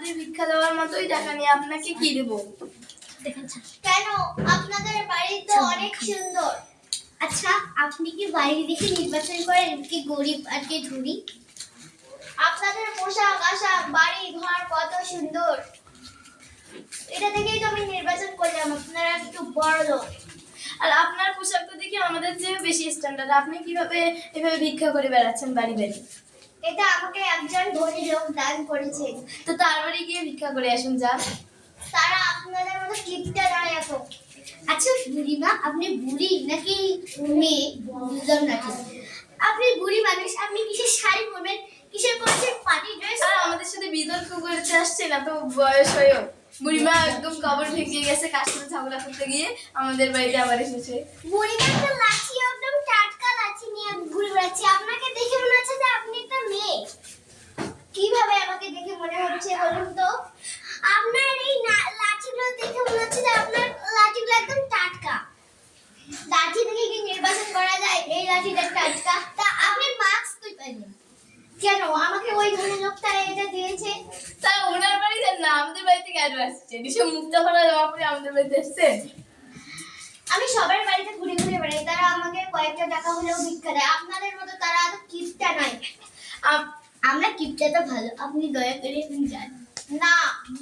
আমাদের ভিক্ষা দেওয়ার মতোই টাকা নিয়ে আপনাকে কি দেবো? কেন? আপনাদের বাড়ি তো অনেক সুন্দর। আচ্ছা, আপনি কি বাড়ি দেখে নির্বাচন করেন কি গরিব আর কে ধনী? আপনাদের পোশাক আশাক বাড়ি ঘর কত সুন্দর, এটা দেখেই তো আমি নির্বাচন করলাম। আপনারা একটু বড় লোক। আর আপনার পোশাকটা দেখে আমাদের চেয়ে বেশি স্ট্যান্ডার্ড। আপনি কিভাবে এভাবে ভিক্ষা করে বেড়াচ্ছেন বাড়ি বাড়ি? এটা আমাকে একজন ধনী লোক দান করেছে। তো তার বাড়ি গিয়ে ভিক্ষা করে আসুন যান। তারা আপনাদের মতো কিপটা নয় এত। আচ্ছা বুড়িমা, আপনি বুড়ি নাকি মেয়ে বুঝলাম না ঠিক। আপনি বুড়ি মানুষ, আপনি কিসের শাড়ি পরবেন, কিসের পরছেন পার্টি ড্রেস? আর আমাদের সাথে বিতর্ক করতে আসছে না তো, বয়স হয়েও বুড়িমা একদম কবর ভেঙে গেছে কার সাথে ঝগড়া করতে গিয়ে আমাদের বাড়িতে আবার এসেছে। বুড়িমা একটা লাঠি, একদম টাটকা লাঠি নিয়ে ঘুরে বেড়াচ্ছে। আপনাকে দেখে মনে হচ্ছে যে আপনি একটা মেয়ে। কিভাবে আমাকে দেখে মনে হচ্ছে বলুন তো? আপনার এই লাঠিগুলো দেখে মনে হচ্ছে যে আপনার লাঠিগুলো একদম টাটকা। লাঠি দেখে কি নির্বাচন করা যায়? এই লাঠিটা টাটকা। তা আপনি মাস্ক কই পাইলেন? কেন আমাকে ওই ধরনের লোকটা এটা দিয়েছে? তা ওনার বাড়ি যান না, আমাদের বাড়িতে কেন আসছে? নিশ্চয় মুক্তা ভরা জামা পরে আমাদের বাড়িতে আসছে। আমি সবার বাড়িতে ঘুরে ঘুরে বেড়াই, তারা আমাকে কয়েকটা টাকা হলেও ভিক্ষা দেয়। আপনাদের মতো তারা তো কিপটা নয়। আমরা কিপটা তো ভালো, আপনি দয়া করে যান না,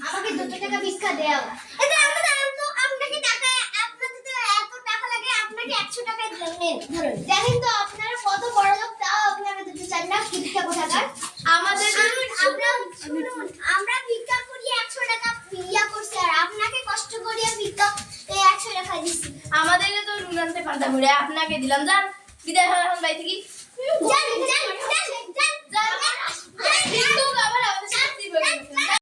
আমাকে 200 টাকা ভিক্ষা দেও। এটা আমি জানেন তো, আপনাকে টাকা, আপনাদের তো এত টাকা লাগে, আপনাকে 100 টাকা দেন। ধরুন দেখেন তো আপনারা কত বড় লোক, তাও আপনারা দিতে চান না। ভিক্ষা কোথাকার? আমাদের আমরা ভিক্ষা করি 100 টাকা ইয়া করছি, আর আপনাকে কষ্ট করিয়া ভিক্ষা 100 টাকা দিচ্ছি। আমাদের তো নুন আনতে পান্তা ঘুরে আপনাকে দিলাম, যান বিদায় হন এখন বাড়ি থেকে। জান জান